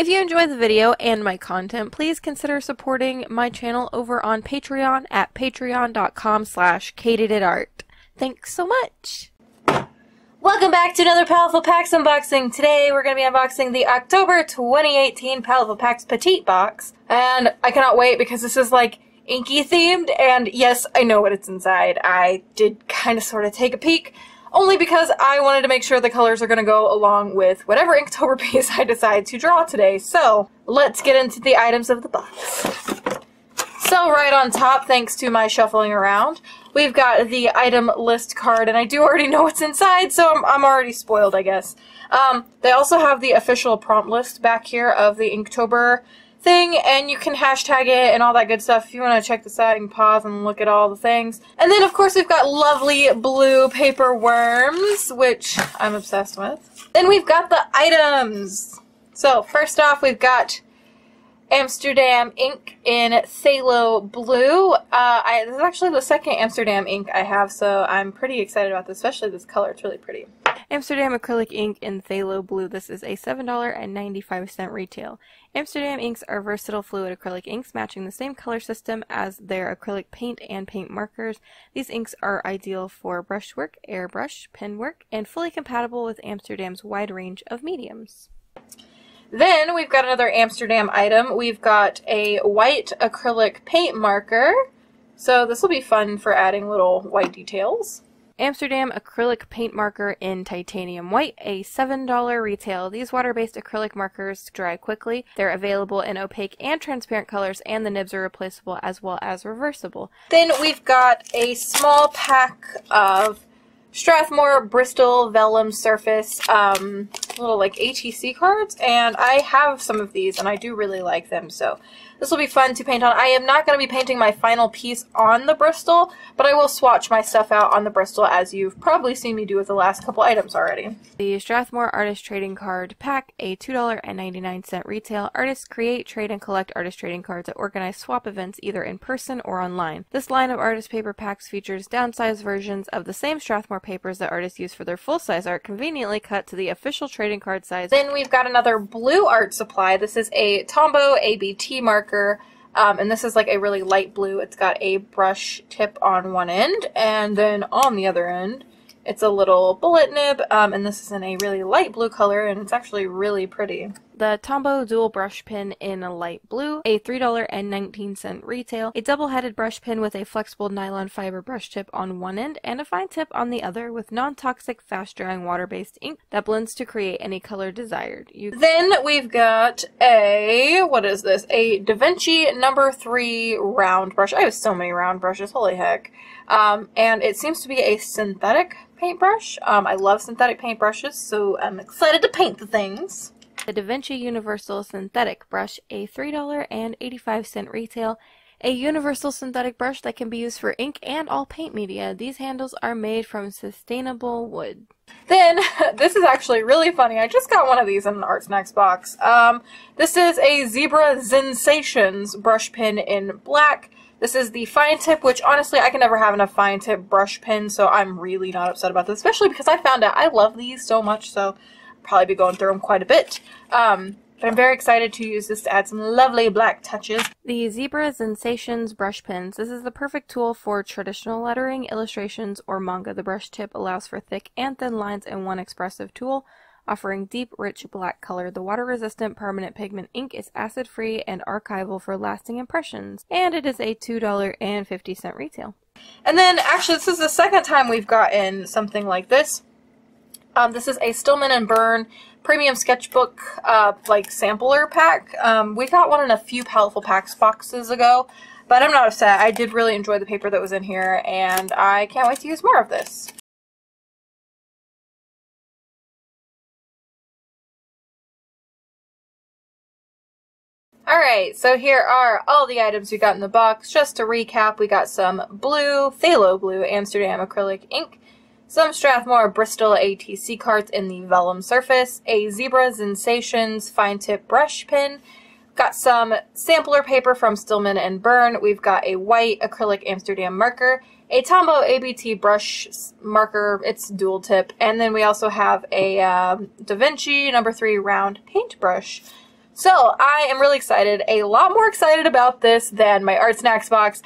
If you enjoy the video and my content, please consider supporting my channel over on Patreon at patreon.com/kaatydidart. Thanks so much! Welcome back to another Paletteful Packs unboxing. Today we're going to be unboxing the October 2018 Paletteful Packs Petite box. And I cannot wait because this is like inky themed, and yes, I know what it's inside. I did kind of sort of take a peek, only because I wanted to make sure the colors are going to go along with whatever Inktober piece I decide to draw today. So let's get into the items of the box. So right on top, thanks to my shuffling around, we've got the item list card, and I do already know what's inside, so I'm already spoiled, I guess. They also have the official prompt list back here of the Inktober thing, and you can hashtag it and all that good stuff. If you want to check this out, you can pause and look at all the things. And then, of course, we've got lovely blue paper worms, which I'm obsessed with. Then we've got the items. So, first off, we've got Amsterdam ink in Phthalo blue. This is actually the second Amsterdam ink I have, so I'm pretty excited about this, especially this color. It's really pretty. Amsterdam acrylic ink in Phthalo blue. This is a $7.95 retail. Amsterdam inks are versatile fluid acrylic inks matching the same color system as their acrylic paint and paint markers. These inks are ideal for brushwork, airbrush, pen work, and fully compatible with Amsterdam's wide range of mediums. Then we've got another Amsterdam item. We've got a white acrylic paint marker. So this will be fun for adding little white details. Amsterdam acrylic paint marker in titanium white, a $7 retail. These water-based acrylic markers dry quickly. They're available in opaque and transparent colors, and the nibs are replaceable as well as reversible. Then we've got a small pack of Strathmore Bristol Vellum Surface, little like ATC cards, and I have some of these and I do really like them, so this will be fun to paint on. I am not going to be painting my final piece on the Bristol, but I will swatch my stuff out on the Bristol, as you've probably seen me do with the last couple items already. The Strathmore Artist Trading Card Pack, a $2.99 retail. Artists create, trade, and collect artist trading cards at organized swap events either in person or online. This line of artist paper packs features downsized versions of the same Strathmore papers that artists use for their full-size art, conveniently cut to the official trading card size. Then we've got another blue art supply. This is a Tombow Abt Marker. And this is like a really light blue. It's got a brush tip on one end, and then on the other end it's a little bullet nib, and this is in a really light blue color, and it's actually really pretty. The Tombow Dual Brush Pen in a light blue, a $3.19 retail. A double-headed brush pen with a flexible nylon fiber brush tip on one end and a fine tip on the other, with non-toxic, fast-drying water-based ink that blends to create any color desired. Then we've got a, what is this? A Davinci No. 3 round brush. I have so many round brushes, holy heck. And it seems to be a synthetic paintbrush. I love synthetic paintbrushes, so I'm excited to paint the things. The Davinci Universal Synthetic Brush, a $3.85 retail. A universal synthetic brush that can be used for ink and all paint media. These handles are made from sustainable wood. Then, this is actually really funny. I just got one of these in an Art Snacks box. This is a Zebra Sensations brush pen in black. This is the fine tip, which honestly I can never have enough fine tip brush pens, so I'm really not upset about this, especially because I found out I love these so much, so probably be going through them quite a bit. But I'm very excited to use this to add some lovely black touches. The Zebra Sensations brush pens. This is the perfect tool for traditional lettering, illustrations, or manga. The brush tip allows for thick and thin lines in one expressive tool, offering deep, rich black color. The water-resistant permanent pigment ink is acid-free and archival for lasting impressions, and it is a $2.50 retail. And then, actually, this is the second time we've gotten something like this. This is a Stillman & Burn Premium Sketchbook like sampler pack. We got one in a few Paletteful Packs boxes ago, but I'm not upset. I did really enjoy the paper that was in here, and I can't wait to use more of this. Alright, so here are all the items we got in the box. Just to recap, we got some blue, Phthalo blue Amsterdam acrylic ink, some Strathmore Bristol ATC cards in the vellum surface, a Zebra Sensations fine tip brush pen, got some sampler paper from Stillman & Burn, we've got a white acrylic Amsterdam marker, a Tombow Abt brush marker, it's dual tip, and then we also have a Davinci No. 3 round paintbrush. So I am really excited, a lot more excited about this than my Art Snacks box.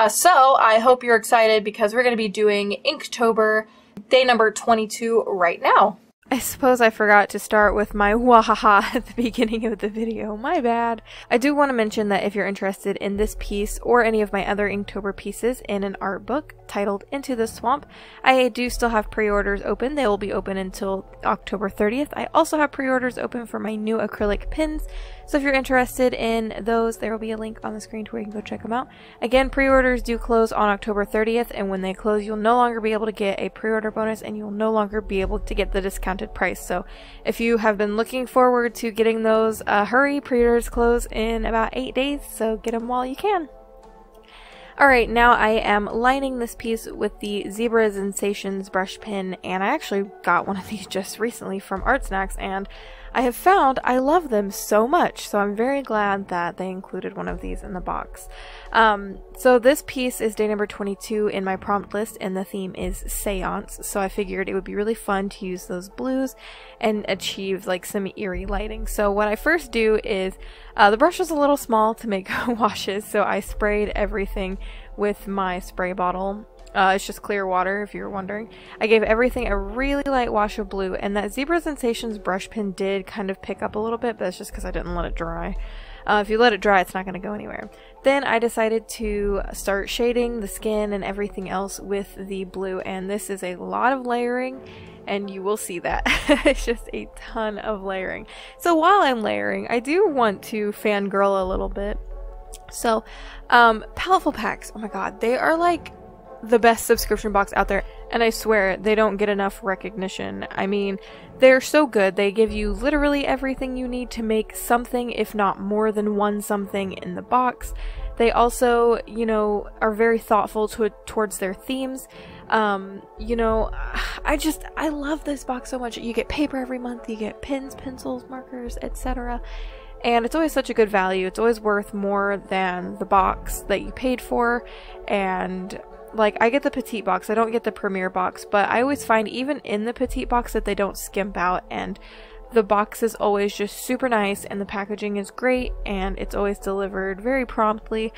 So I hope you're excited because we're going to be doing Inktober day number 22 right now. I suppose I forgot to start with my wahaha at the beginning of the video. My bad. I do want to mention that if you're interested in this piece or any of my other Inktober pieces in an art book titled Into the Swamp, I do still have pre-orders open. They will be open until October 30th. I also have pre-orders open for my new acrylic pins. So if you're interested in those, there will be a link on the screen to where you can go check them out. Again, pre-orders do close on October 30th, and when they close, you'll no longer be able to get a pre-order bonus, and you'll no longer be able to get the discounted price. So if you have been looking forward to getting those, hurry, pre-orders close in about 8 days, so get them while you can. Alright, now I am lining this piece with the Zebra Sensations brush pen, and I actually got one of these just recently from Art Snacks, and I have found I love them so much, so I'm very glad that they included one of these in the box. So this piece is day number 22 in my prompt list, and the theme is Seance, so I figured it would be really fun to use those blues and achieve like some eerie lighting. So what I first do is, the brush was a little small to make washes, so I sprayed everything with my spray bottle. It's just clear water, if you're wondering. I gave everything a really light wash of blue, and that Zebra Sensations brush pen did kind of pick up a little bit, but that's just because I didn't let it dry. If you let it dry, it's not going to go anywhere. Then I decided to start shading the skin and everything else with the blue, and this is a lot of layering, and you will see that. It's just a ton of layering. So while I'm layering, I do want to fangirl a little bit. So, Paletteful Packs, oh my god, they are like the best subscription box out there, and I swear they don't get enough recognition. I mean, they're so good. They give you literally everything you need to make something, if not more than one something in the box. They also, you know, are very thoughtful towards their themes. You know, I love this box so much. You get paper every month, you get pens, pencils, markers, etc. And it's always such a good value. It's always worth more than the box that you paid for. And like, I get the petite box, I don't get the premier box, but I always find even in the petite box that they don't skimp out, and the box is always just super nice, and the packaging is great, and it's always delivered very promptly,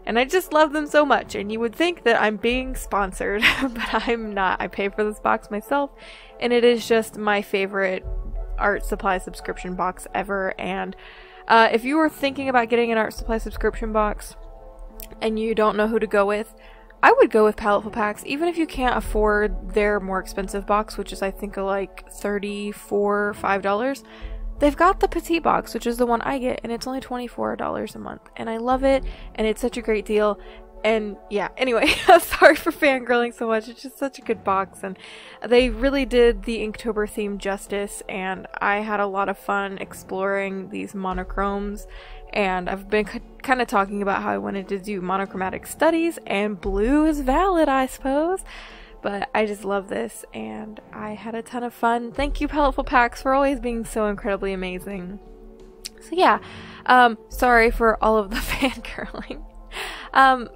and I just love them so much. And you would think that I'm being sponsored, but I'm not. I pay for this box myself, and it is just my favorite art supply subscription box ever. And if you were thinking about getting an art supply subscription box and you don't know who to go with, I would go with Paletteful Packs, even if you can't afford their more expensive box, which is I think like $34 or $5. They've got the petite box, which is the one I get, and it's only $24 a month, and I love it, and it's such a great deal. And yeah, anyway, sorry for fangirling so much. It's just such a good box, and they really did the Inktober theme justice, and I had a lot of fun exploring these monochromes. And I've been kind of talking about how I wanted to do monochromatic studies, and blue is valid, I suppose. But I just love this, and I had a ton of fun. Thank you, Paletteful Packs, for always being so incredibly amazing. So yeah, sorry for all of the fangirling.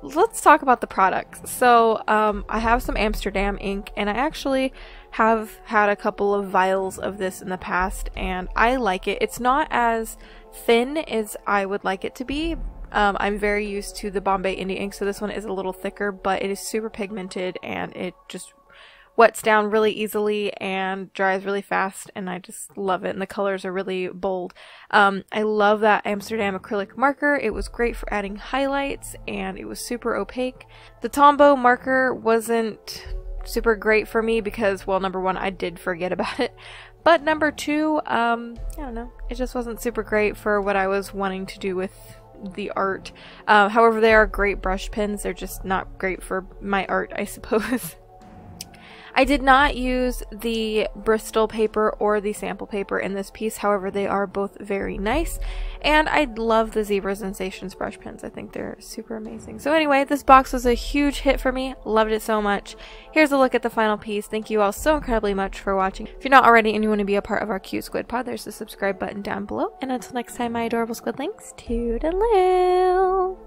Let's talk about the products. So, I have some Amsterdam ink, and I actually have had a couple of vials of this in the past, and I like it. It's not as thin as I would like it to be. I'm very used to the Bombay Indie ink, so this one is a little thicker, but it is super pigmented, and it just wets down really easily and dries really fast, and I just love it, and the colors are really bold. I love that Amsterdam acrylic marker. It was great for adding highlights, and it was super opaque. The Tombow marker wasn't super great for me because, well, number one, I did forget about it, but number two, I don't know, it just wasn't super great for what I was wanting to do with the art. However, they are great brush pens. They're just not great for my art, I suppose. I did not use the Bristol paper or the sample paper in this piece, however they are both very nice, and I love the Zebra Sensations brush pens. I think they're super amazing. So anyway, this box was a huge hit for me, loved it so much. Here's a look at the final piece. Thank you all so incredibly much for watching. If you're not already and you want to be a part of our cute squid pod, there's the subscribe button down below, and until next time, my adorable squidlings, toodaloo!